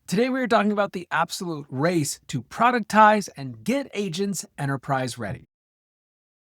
Today we are talking about the absolute race to productize and get agents enterprise ready.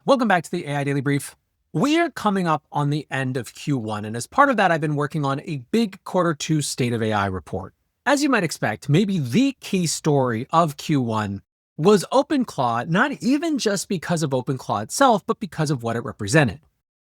Welcome back to the AI Daily Brief. We are coming up on the end of Q1, and as part of that, I've been working on a big Q2 State of AI report. As you might expect, maybe the key story of Q1 was OpenClaw, not even just because of OpenClaw itself, but because of what it represented.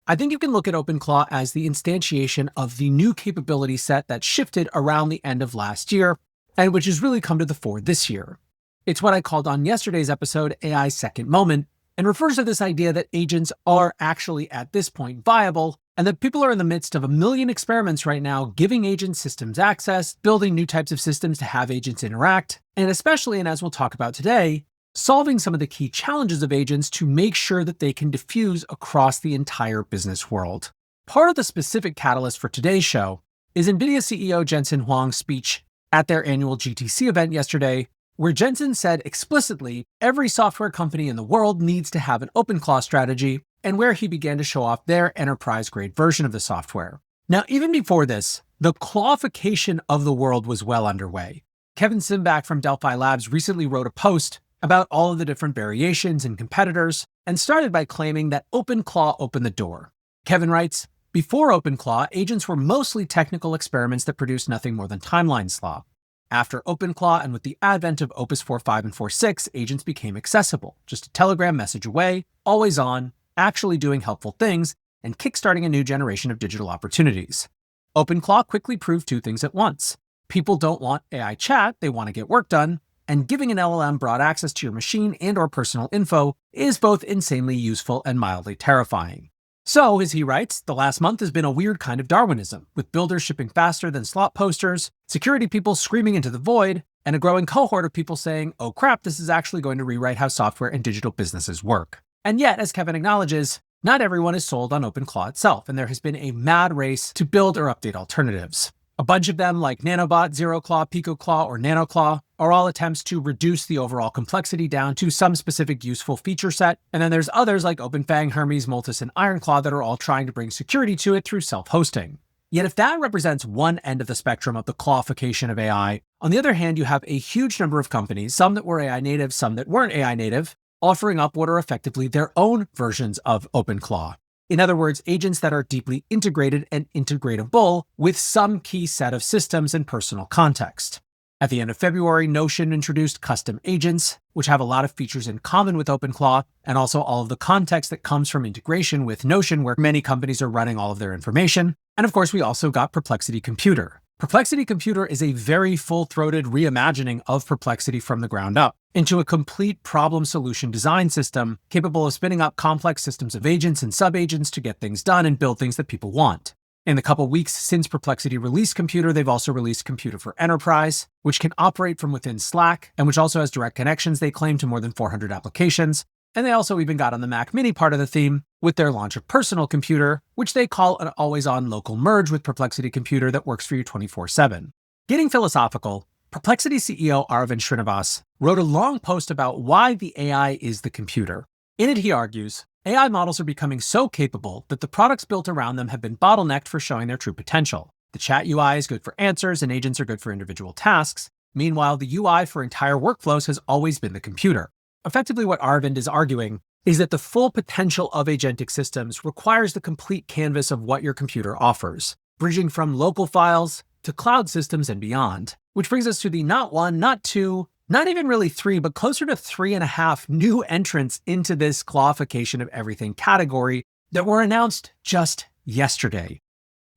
I think you can look at OpenClaw as the instantiation of the new capability set that shifted around the end of last year, and which has really come to the fore this year. It's what I called on yesterday's episode AI's second moment, and refers to this idea that agents are actually at this point viable, and that people are in the midst of a million experiments right now giving agent systems access, building new types of systems to have agents interact, and especially, and as we'll talk about today, solving some of the key challenges of agents to make sure that they can diffuse across the entire business world. Part of the specific catalyst for today's show is Nvidia CEO Jensen Huang's speech at their annual GTC event yesterday, where Jensen said explicitly every software company in the world needs to have an OpenClaw strategy, and where he began to show off their enterprise-grade version of the software. Now, even before this, the clawification of the world was well underway. Kevin Simbach from Delphi Labs recently wrote a post about all of the different variations and competitors, and started by claiming that OpenClaw opened the door. Kevin writes, "Before OpenClaw, agents were mostly technical experiments that produced nothing more than timeline slop. After OpenClaw and with the advent of Opus 4.5 and 4.6, agents became accessible, just a telegram message away, always on, actually doing helpful things, and kickstarting a new generation of digital opportunities. OpenClaw quickly proved two things at once. People don't want AI chat, they want to get work done, and giving an LLM broad access to your machine and/or personal info is both insanely useful and mildly terrifying." So, as he writes, the last month has been a weird kind of Darwinism, with builders shipping faster than slot posters, security people screaming into the void, and a growing cohort of people saying, oh crap, this is actually going to rewrite how software and digital businesses work. And yet, as Kevin acknowledges, not everyone is sold on OpenClaw itself, and there has been a mad race to build or update alternatives. A bunch of them, like Nanobot, ZeroClaw, PicoClaw, or NanoClaw, are all attempts to reduce the overall complexity down to some specific useful feature set, and then there's others like OpenFang, Hermes, Multis, and Ironclaw that are all trying to bring security to it through self-hosting. Yet if that represents one end of the spectrum of the clawification of AI, on the other hand, you have a huge number of companies, some that were AI native, some that weren't AI native, offering up what are effectively their own versions of OpenClaw. In other words, agents that are deeply integrated and integratable with some key set of systems and personal context. At the end of February, Notion introduced custom agents, which have a lot of features in common with OpenClaw, and also all of the context that comes from integration with Notion, where many companies are running all of their information. And of course, we also got Perplexity Computer. Perplexity Computer is a very full-throated reimagining of Perplexity from the ground up into a complete problem solution design system capable of spinning up complex systems of agents and sub-agents to get things done and build things that people want. In the couple weeks since Perplexity released Computer, they've also released Computer for Enterprise, which can operate from within Slack, and which also has direct connections, they claim, to more than 400 applications. And they also even got on the Mac Mini part of the theme with their launch of Personal Computer, which they call an always-on local merge with Perplexity Computer that works for you 24/7. Getting philosophical, Perplexity CEO Aravind Srinivas wrote a long post about why the AI is the computer. In it, he argues, AI models are becoming so capable that the products built around them have been bottlenecked for showing their true potential. The chat UI is good for answers and agents are good for individual tasks. Meanwhile, the UI for entire workflows has always been the computer. Effectively, what Aravind is arguing is that the full potential of agentic systems requires the complete canvas of what your computer offers, bridging from local files to cloud systems and beyond. Which brings us to the not one, not two, not even really three, but closer to 3.5 new entrants into this clawification of everything category that were announced just yesterday.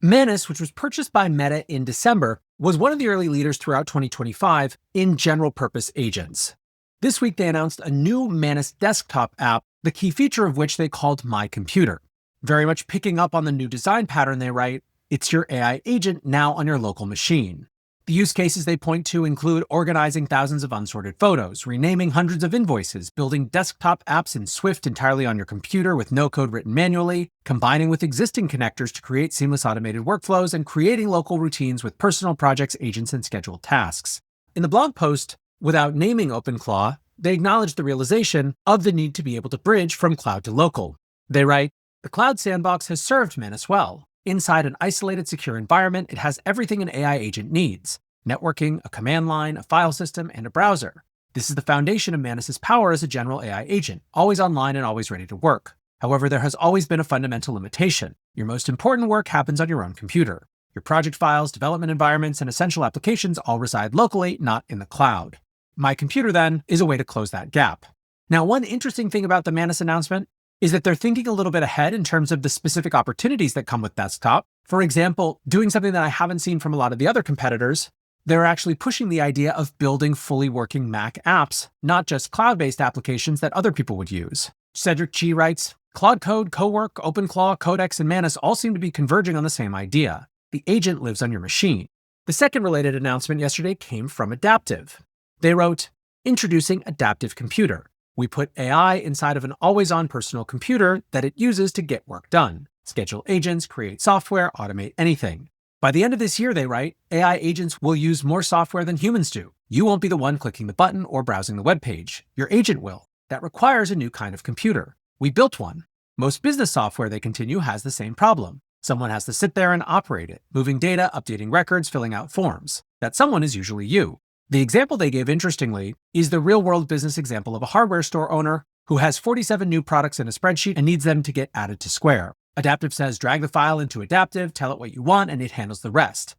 Manus, which was purchased by Meta in December, was one of the early leaders throughout 2025 in general purpose agents. This week, they announced a new Manus desktop app, the key feature of which they called My Computer. Very much picking up on the new design pattern, they write, it's your AI agent now on your local machine. The use cases they point to include organizing thousands of unsorted photos, renaming hundreds of invoices, building desktop apps in Swift entirely on your computer with no code written manually, combining with existing connectors to create seamless automated workflows, and creating local routines with personal projects, agents, and scheduled tasks. In the blog post, without naming OpenClaw, they acknowledge the realization of the need to be able to bridge from cloud to local. They write, the cloud sandbox has served Manus well. Inside an isolated, secure environment, it has everything an AI agent needs. networking, a command line, a file system, and a browser. This is the foundation of Manus's power as a general AI agent, always online and always ready to work. However, there has always been a fundamental limitation. Your most important work happens on your own computer. Your project files, development environments, and essential applications all reside locally, not in the cloud. My computer, then, is a way to close that gap. Now, one interesting thing about the Manus announcement is that they're thinking a little bit ahead in terms of the specific opportunities that come with desktop. For example, doing something that I haven't seen from a lot of the other competitors, they're actually pushing the idea of building fully working Mac apps, not just cloud-based applications that other people would use. Cedric G writes, Claude Code, Cowork, OpenClaw, Codex, and Manus all seem to be converging on the same idea. The agent lives on your machine. The second related announcement yesterday came from Adaptive. They wrote, introducing Adaptive Computer. We put AI inside of an always-on personal computer that it uses to get work done. Schedule agents, create software, automate anything. By the end of this year, they write, AI agents will use more software than humans do. You won't be the one clicking the button or browsing the web page. Your agent will. That requires a new kind of computer. We built one. Most business software, they continue, has the same problem. Someone has to sit there and operate it, moving data, updating records, filling out forms. That someone is usually you. The example they gave, interestingly, is the real-world business example of a hardware store owner who has 47 new products in a spreadsheet and needs them to get added to Square. Adaptive says drag the file into Adaptive, tell it what you want, and it handles the rest.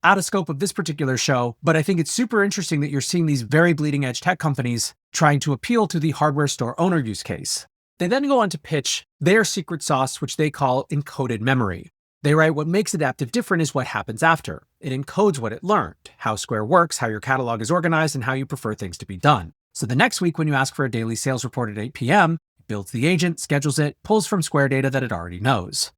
Out of scope of this particular show, but I think it's super interesting that you're seeing these very bleeding-edge tech companies trying to appeal to the hardware store owner use case. They then go on to pitch their secret sauce, which they call encoded memory. They write, what makes Adaptive different is what happens after. It encodes what it learned, how Square works, how your catalog is organized, and how you prefer things to be done. So the next week when you ask for a daily sales report at 8 p.m., it builds the agent, schedules it, pulls from Square data that it already knows.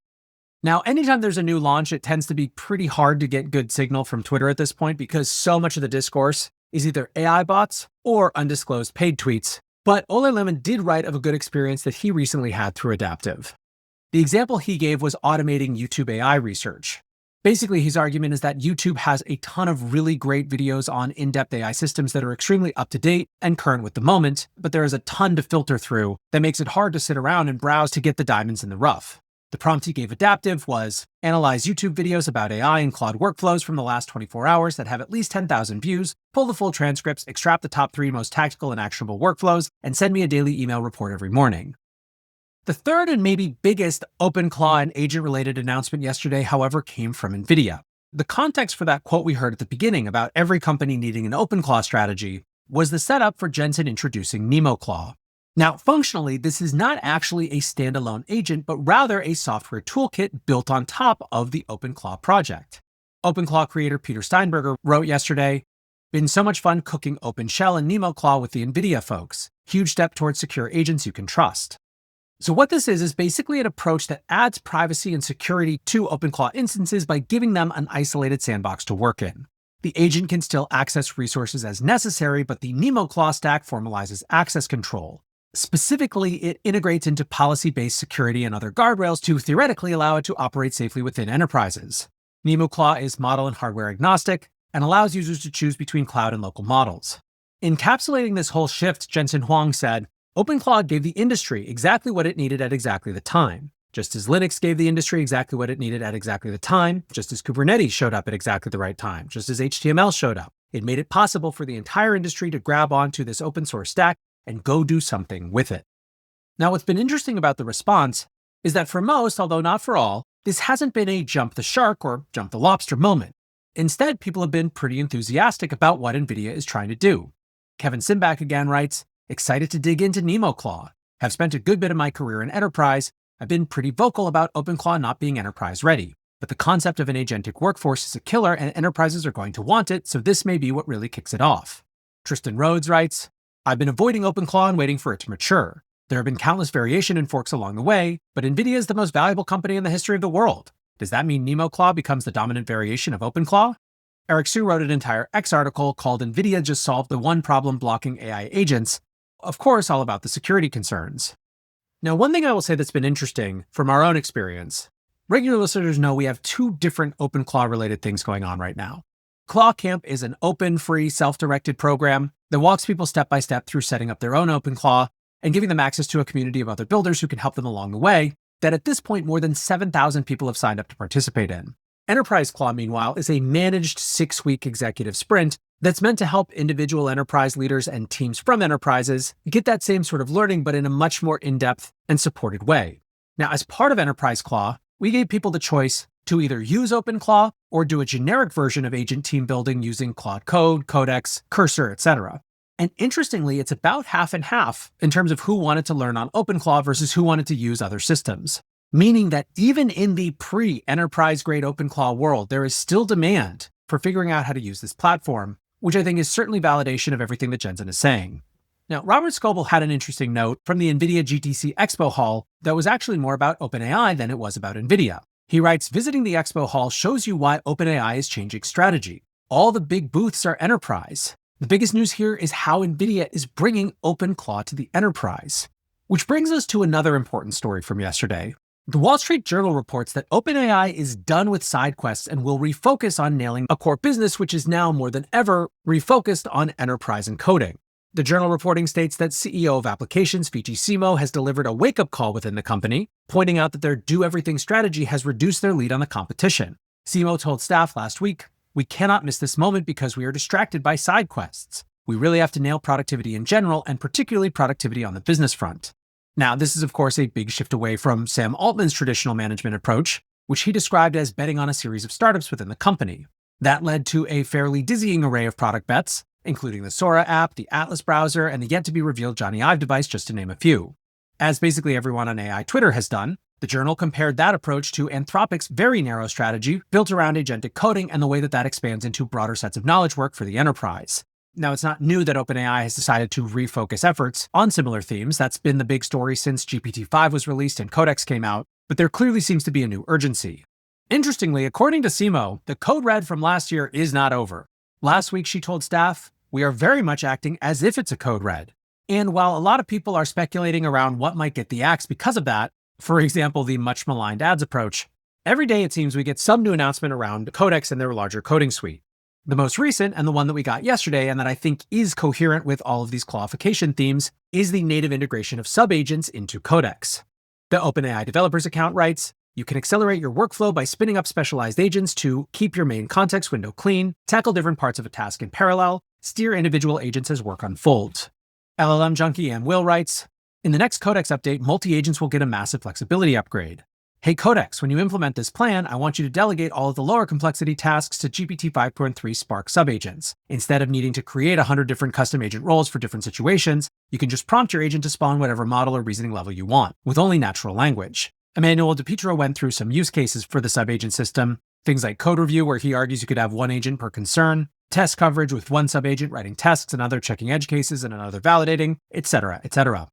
Now, anytime there's a new launch, it tends to be pretty hard to get good signal from Twitter at this point because so much of the discourse is either AI bots or undisclosed paid tweets. But Ole Lemon did write of a good experience that he recently had through Adaptive. The example he gave was automating YouTube AI research. Basically, his argument is that YouTube has a ton of really great videos on in-depth AI systems that are extremely up-to-date and current with the moment, but there is a ton to filter through that makes it hard to sit around and browse to get the diamonds in the rough. The prompt he gave Adaptive was, analyze YouTube videos about AI and Claude workflows from the last 24 hours that have at least 10,000 views, pull the full transcripts, extract the top 3 most tactical and actionable workflows, and send me a daily email report every morning. The third and maybe biggest OpenClaw and agent-related announcement yesterday, however, came from Nvidia. The context for that quote we heard at the beginning about every company needing an OpenClaw strategy was the setup for Jensen introducing NemoClaw. Now, functionally, this is not actually a standalone agent, but rather a software toolkit built on top of the OpenClaw project. OpenClaw creator Peter Steinberger wrote yesterday, been so much fun cooking OpenShell and NemoClaw with the Nvidia folks. Huge step towards secure agents you can trust. So what this is basically an approach that adds privacy and security to OpenClaw instances by giving them an isolated sandbox to work in. The agent can still access resources as necessary, but the NemoClaw stack formalizes access control. Specifically, it integrates into policy-based security and other guardrails to theoretically allow it to operate safely within enterprises. NemoClaw is model and hardware agnostic and allows users to choose between cloud and local models. Encapsulating this whole shift, Jensen Huang said, OpenClaw gave the industry exactly what it needed at exactly the time. Just as Linux gave the industry exactly what it needed at exactly the time, just as Kubernetes showed up at exactly the right time, just as HTML showed up. It made it possible for the entire industry to grab onto this open source stack and go do something with it. Now, what's been interesting about the response is that for most, although not for all, this hasn't been a jump the shark or jump the lobster moment. Instead, people have been pretty enthusiastic about what NVIDIA is trying to do. Kevin Simbach again writes, excited to dig into NemoClaw. Have spent a good bit of my career in enterprise. I've been pretty vocal about OpenClaw not being enterprise ready, but the concept of an agentic workforce is a killer and enterprises are going to want it, so this may be what really kicks it off. Tristan Rhodes writes, I've been avoiding OpenClaw and waiting for it to mature. There have been countless variation and forks along the way, but NVIDIA is the most valuable company in the history of the world. Does that mean NemoClaw becomes the dominant variation of OpenClaw? Eric Su wrote an entire X article called NVIDIA just solved the one problem blocking AI agents, of course, all about the security concerns. Now, one thing I will say that's been interesting from our own experience, regular listeners know we have 2 different OpenClaw-related things going on right now. ClawCamp is an open, free, self-directed program that walks people step-by-step through setting up their own OpenClaw and giving them access to a community of other builders who can help them along the way that at this point more than 7,000 people have signed up to participate in. Enterprise Claw, meanwhile, is a managed 6-week executive sprint that's meant to help individual enterprise leaders and teams from enterprises get that same sort of learning, but in a much more in-depth and supported way. Now, as part of Enterprise Claw, we gave people the choice to either use OpenClaw or do a generic version of agent team building using Claude Code, Codex, Cursor, etc. And interestingly, it's about half and half in terms of who wanted to learn on OpenClaw versus who wanted to use other systems. Meaning that even in the pre-enterprise-grade OpenClaw world, there is still demand for figuring out how to use this platform, which I think is certainly validation of everything that Jensen is saying. Now, Robert Scoble had an interesting note from the NVIDIA GTC Expo Hall that was actually more about OpenAI than it was about NVIDIA. He writes, visiting the Expo Hall shows you why OpenAI is changing strategy. All the big booths are enterprise. The biggest news here is how NVIDIA is bringing OpenClaw to the enterprise. Which brings us to another important story from yesterday. The Wall Street Journal reports that OpenAI is done with side quests and will refocus on nailing a core business, which is now more than ever refocused on enterprise and coding. The journal reporting states that CEO of Applications, Fiji Simo, has delivered a wake-up call within the company, pointing out that their do-everything strategy has reduced their lead on the competition. Simo told staff last week, "We cannot miss this moment because we are distracted by side quests. We really have to nail productivity in general, and particularly productivity on the business front." Now, this is of course a big shift away from Sam Altman's traditional management approach, which he described as betting on a series of startups within the company. That led to a fairly dizzying array of product bets, including the Sora app, the Atlas browser, and the yet-to-be-revealed Johnny Ive device, just to name a few. As basically everyone on AI Twitter has done, the journal compared that approach to Anthropic's very narrow strategy built around agentic coding and the way that that expands into broader sets of knowledge work for the enterprise. Now, it's not new that OpenAI has decided to refocus efforts on similar themes. That's been the big story since GPT-5 was released and Codex came out, but there clearly seems to be a new urgency. Interestingly, according to Simo, the code red from last year is not over. Last week, she told staff, "We are very much acting as if it's a code red." And while a lot of people are speculating around what might get the axe because of that, for example, the much maligned ads approach, every day it seems we get some new announcement around Codex and their larger coding suite. The most recent, and the one that we got yesterday, and that I think is coherent with all of these clawification themes, is the native integration of sub-agents into Codex. The OpenAI developers account writes, "You can accelerate your workflow by spinning up specialized agents to keep your main context window clean, tackle different parts of a task in parallel, steer individual agents as work unfolds." LLM Junkie and Will writes, "In the next Codex update, multi-agents will get a massive flexibility upgrade. Hey Codex, when you implement this plan, I want you to delegate all of the lower complexity tasks to GPT 5.3 Spark subagents. Instead of needing to create 100 different custom agent roles for different situations, you can just prompt your agent to spawn whatever model or reasoning level you want, with only natural language." Emmanuel DePietro went through some use cases for the subagent system, things like code review, where he argues you could have one agent per concern, test coverage with one subagent writing tests, another checking edge cases, and another validating, etc., etc.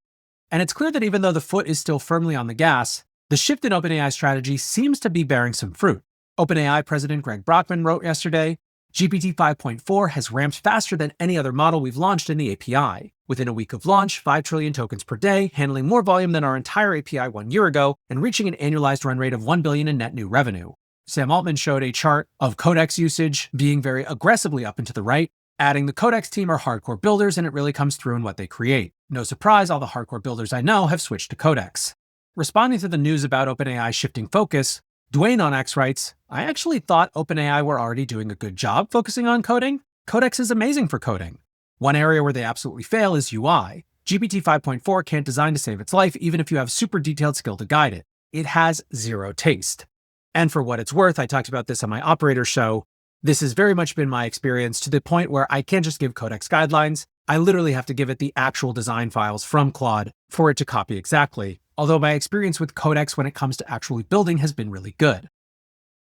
And it's clear that even though the foot is still firmly on the gas, the shift in OpenAI strategy seems to be bearing some fruit. OpenAI President Greg Brockman wrote yesterday, "GPT 5.4 has ramped faster than any other model we've launched in the API. Within a week of launch, 5 trillion tokens per day, handling more volume than our entire API 1 year ago, and reaching an annualized run rate of 1 billion in net new revenue." Sam Altman showed a chart of Codex usage being very aggressively up and to the right. Adding the Codex team are hardcore builders, and it really comes through in what they create. No surprise, all the hardcore builders I know have switched to Codex. Responding to the news about OpenAI shifting focus, Dwayne on X writes, "I actually thought OpenAI were already doing a good job focusing on coding. Codex is amazing for coding. One area where they absolutely fail is UI. GPT 5.4 can't design to save its life even if you have super detailed skill to guide it. It has zero taste." And for what it's worth, I talked about this on my operator show, this has very much been my experience to the point where I can't just give Codex guidelines. I literally have to give it the actual design files from Claude for it to copy exactly. Although my experience with Codex when it comes to actually building has been really good.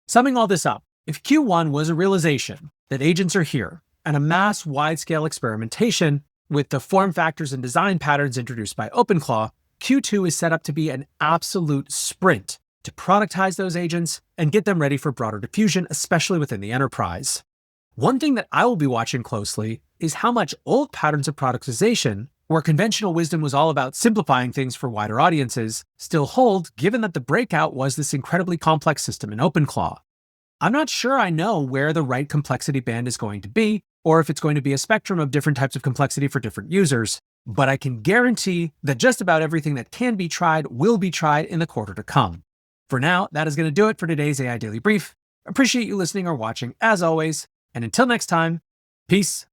Summing all this up, if Q1 was a realization that agents are here and a mass wide-scale experimentation with the form factors and design patterns introduced by OpenClaw, Q2 is set up to be an absolute sprint to productize those agents and get them ready for broader diffusion, especially within the enterprise. One thing that I will be watching closely is how much old patterns of productization, where conventional wisdom was all about simplifying things for wider audiences, still hold, given that the breakout was this incredibly complex system in OpenClaw. I'm not sure I know where the right complexity band is going to be, or if it's going to be a spectrum of different types of complexity for different users, but I can guarantee that just about everything that can be tried will be tried in the quarter to come. For now, that is going to do it for today's AI Daily Brief. Appreciate you listening or watching, as always. And until next time, peace